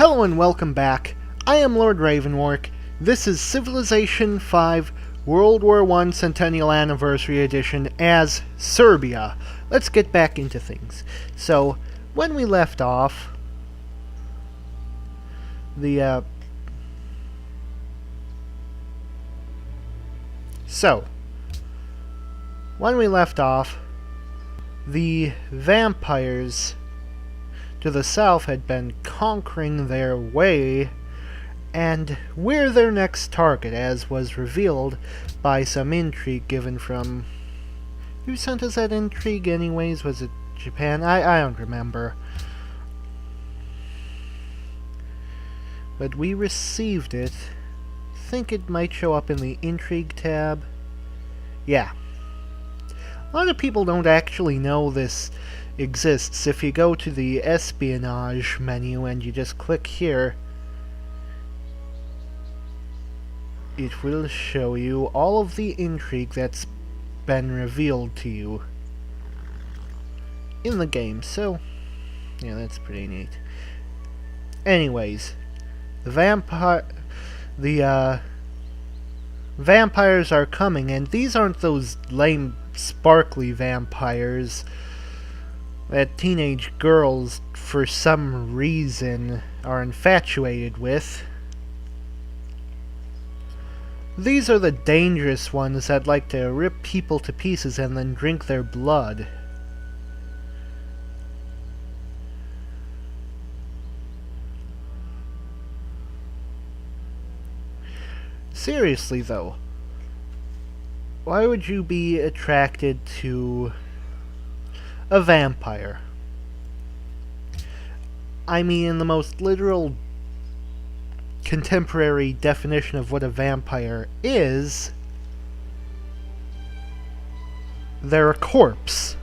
Hello and welcome back. I am Lord Revonworc. This is Civilization V World War I Centennial Anniversary Edition as Serbia. Let's get back into things. So, when we left off, the vampires to the south had been conquering their way, and we're their next target, as was revealed by some intrigue given from... Who sent us that intrigue anyways? Was it Japan? I don't remember. But we received it. Think it might show up in the intrigue tab. Yeah. A lot of people don't actually know this exists. If you go to the espionage menu and you just click here, it will show you all of the intrigue that's been revealed to you in the game. So, yeah, that's pretty neat. Anyways, the vampires are coming, and these aren't those lame sparkly vampires that teenage girls, for some reason, are infatuated with. These are the dangerous ones that like to rip people to pieces and then drink their blood. Seriously though, why would you be attracted to a vampire? I mean, in the most literal contemporary definition of what a vampire is, they're a corpse.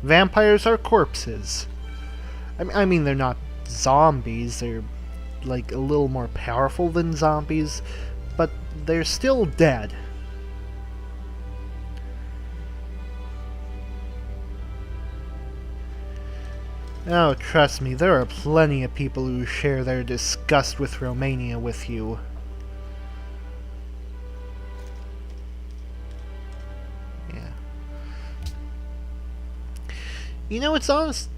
Vampires are corpses. I mean, they're not zombies, they're like a little more powerful than zombies, but they're still dead. Oh, trust me, there are plenty of people who share their disgust with Romania with you. Yeah. You know, it's honest...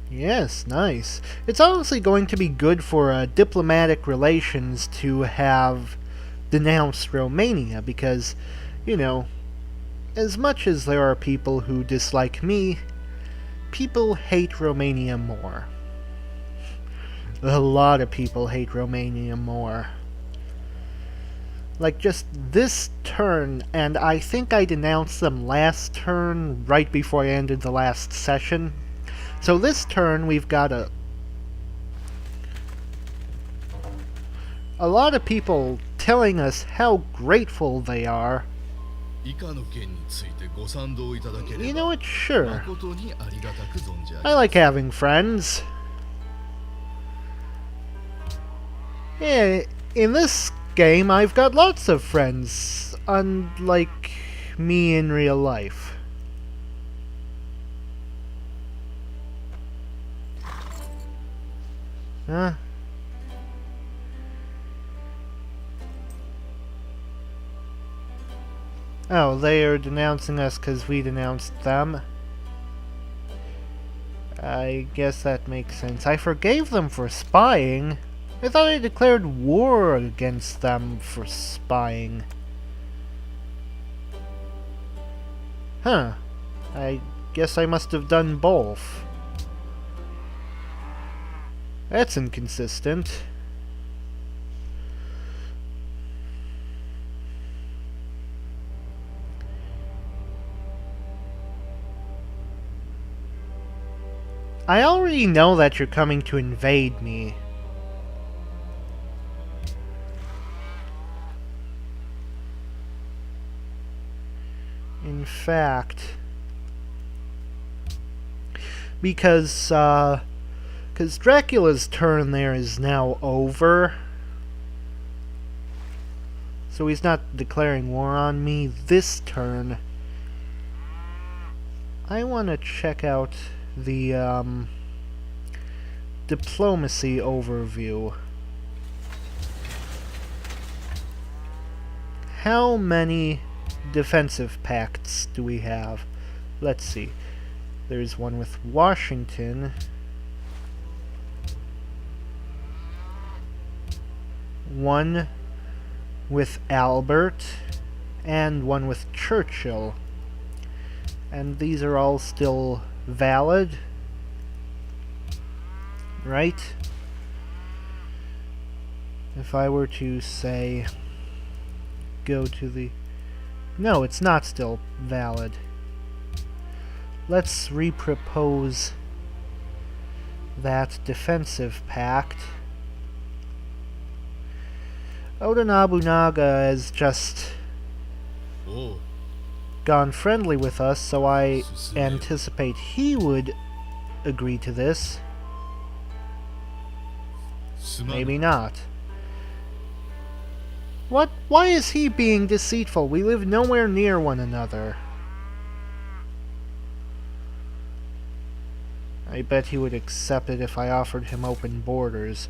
Yes, nice. It's honestly going to be good for diplomatic relations to have denounced Romania, because, you know, as much as there are people who dislike me, people hate Romania more. A lot of people hate Romania more. Like, just this turn, and I think I denounced them last turn, right before I ended the last session. So this turn, we've got a lot of people telling us how grateful they are. You know what? Sure. I like having friends. Yeah, in this game, I've got lots of friends, unlike me in real life. Huh? Oh, they are denouncing us because we denounced them. I guess that makes sense. I forgave them for spying. I thought I declared war against them for spying. Huh. I guess I must have done both. That's inconsistent. I already know that you're coming to invade me. In fact, because Dracula's turn there is now over. So he's not declaring war on me this turn. I want to check out the diplomacy overview. How many defensive pacts do we have? Let's see. There's one with Washington. One with Albert. And one with Churchill. And these are all still valid, right? If I were to say, go to the... No, it's not still valid. Let's repropose that defensive pact. Oda Nobunaga has just gone friendly with us, so I anticipate he would agree to this. Maybe not. What? Why is he being deceitful? We live nowhere near one another. I bet he would accept it if I offered him open borders.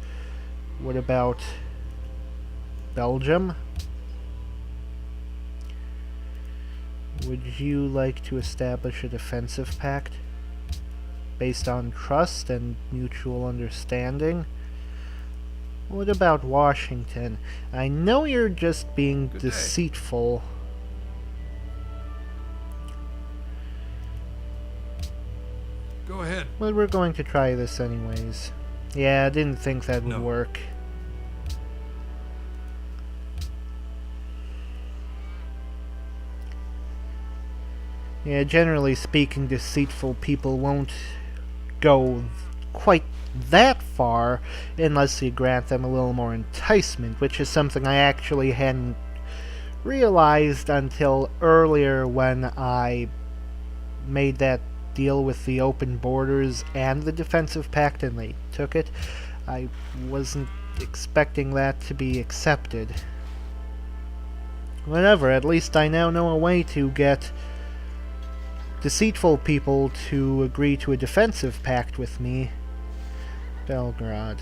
What about Belgium? Would you like to establish a defensive pact based on trust and mutual understanding? What about Washington? I know you're just being deceitful. Go ahead. But we're going to try this anyways. Yeah, I didn't think that would work. Yeah, generally speaking, deceitful people won't go quite that far unless you grant them a little more enticement, which is something I actually hadn't realized until earlier when I made that deal with the open borders and the defensive pact and they took it. I wasn't expecting that to be accepted. Whatever, at least I now know a way to get deceitful people to agree to a defensive pact with me. Belgrade.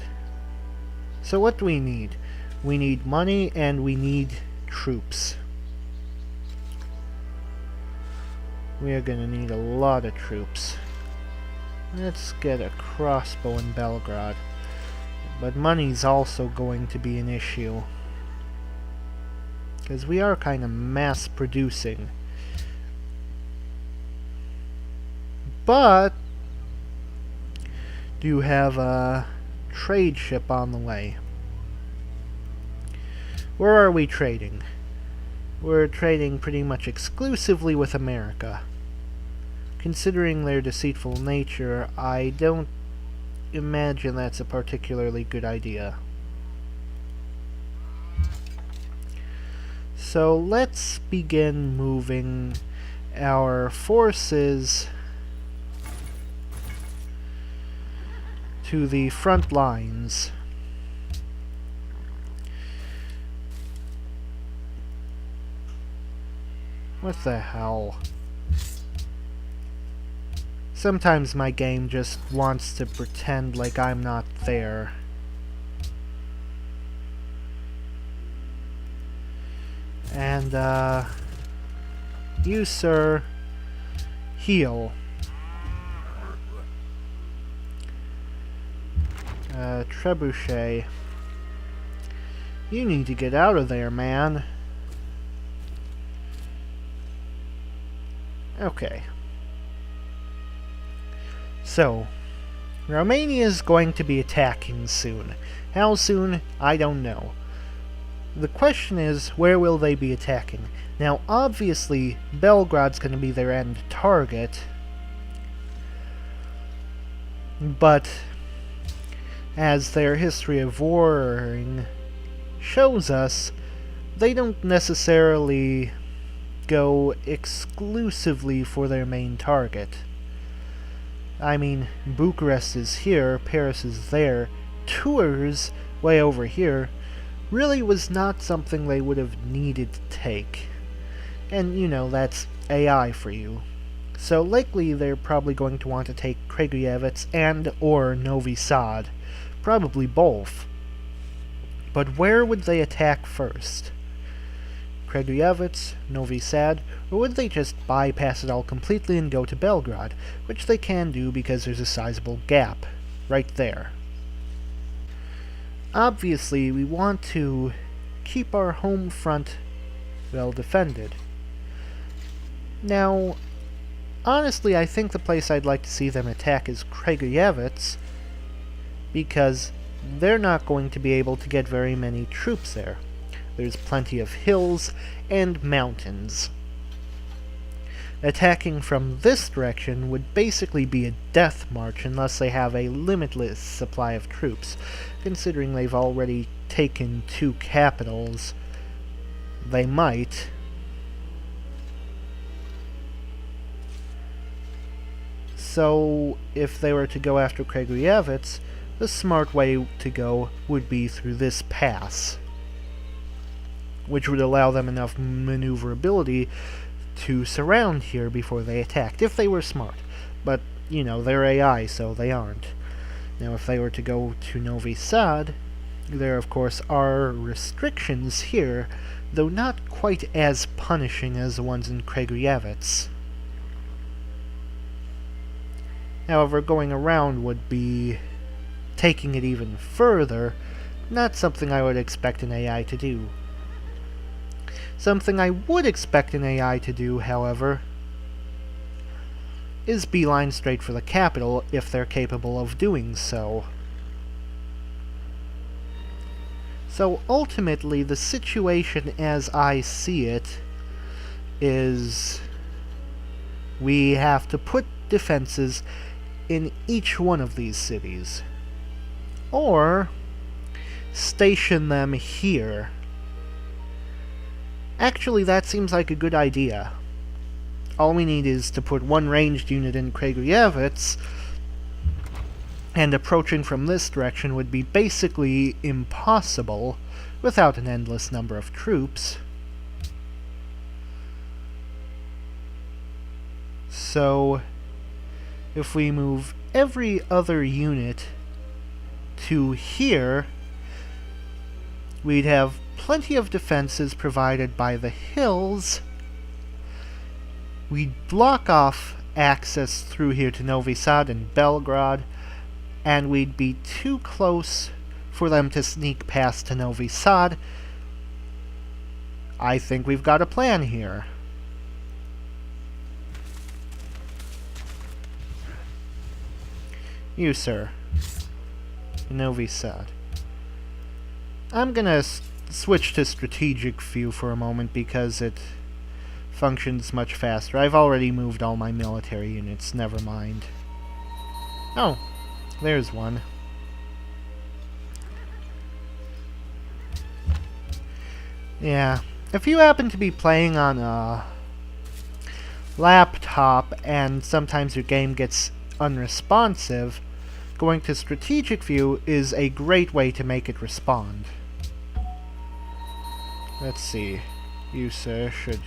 So what do we need? We need money and we need troops. We are gonna need a lot of troops. Let's get a crossbow in Belgrade. But money's also going to be an issue. Because we are kind of mass producing. But do have a trade ship on the way. Where are we trading? We're trading pretty much exclusively with America. Considering their deceitful nature, I don't imagine that's a particularly good idea. So let's begin moving our forces to the front lines. What the hell? Sometimes my game just wants to pretend like I'm not there. And, you, sir, heal. Trebuchet. You need to get out of there, man. Okay. So, Romania is going to be attacking soon. How soon? I don't know. The question is, where will they be attacking? Now, obviously, Belgrade's going to be their end target. But as their history of warring shows us, they don't necessarily go exclusively for their main target. I mean, Bucharest is here, Paris is there, Tours, way over here, really was not something they would have needed to take. And, you know, that's AI for you. So likely they're probably going to want to take Kragujevec and or Novi Sad. Probably both. But where would they attack first? Kragujevec, Novi Sad, or would they just bypass it all completely and go to Belgrade, which they can do because there's a sizable gap right there. Obviously, we want to keep our home front well defended. Now, honestly, I think the place I'd like to see them attack is Kragujevec, because they're not going to be able to get very many troops there. There's plenty of hills and mountains. Attacking from this direction would basically be a death march unless they have a limitless supply of troops. Considering they've already taken 2 capitals, they might. So, if they were to go after Kragujevec, the smart way to go would be through this pass, which would allow them enough maneuverability to surround here before they attacked, if they were smart. But, you know, they're AI, so they aren't. Now, if they were to go to Novi Sad, there, of course, are restrictions here, though not quite as punishing as the ones in Kragujevec. However, going around would be taking it even further, not something I would expect an AI to do. Something I would expect an AI to do, however, is beeline straight for the capital if they're capable of doing so. So ultimately, the situation as I see it is we have to put defenses in each one of these cities, or station them here. Actually, that seems like a good idea. All we need is to put 1 ranged unit in Kragujevec, and approaching from this direction would be basically impossible without an endless number of troops. So, if we move every other unit to here, we'd have plenty of defenses provided by the hills. We'd block off access through here to Novi Sad and Belgrade, and we'd be too close for them to sneak past to Novi Sad. I think we've got a plan here. You, sir. Novi Sad. I'm gonna switch to strategic view for a moment because it functions much faster. I've already moved all my military units, never mind. Oh, there's one. Yeah, if you happen to be playing on a laptop and sometimes your game gets unresponsive, going to strategic view is a great way to make it respond. Let's see. You, sir, should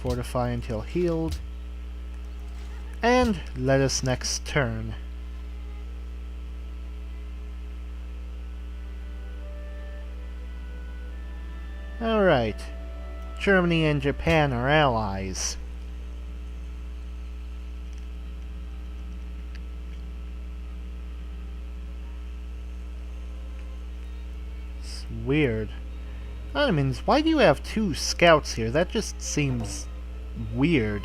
fortify until healed. And let us next turn. Alright. Germany and Japan are allies. It's weird. Ottomans, why do you have 2 scouts here? That just seems weird.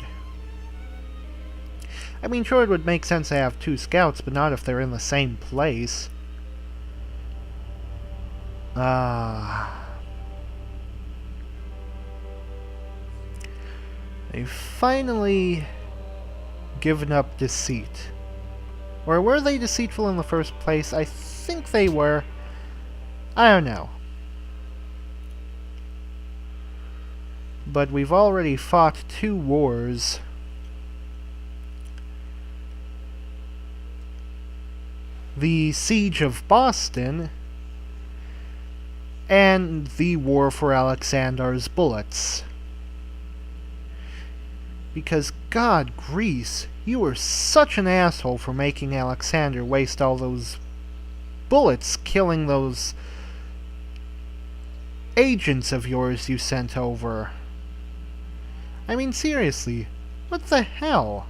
I mean, sure, it would make sense to have 2 scouts, but not if they're in the same place. They've finally given up deceit. Or were they deceitful in the first place? I think they were. I don't know. But we've already fought 2 wars. The Siege of Boston and the War for Alexander's Bullets. Because, God, Greece, you were such an asshole for making Alexander waste all those bullets killing those agents of yours you sent over. I mean, seriously, what the hell?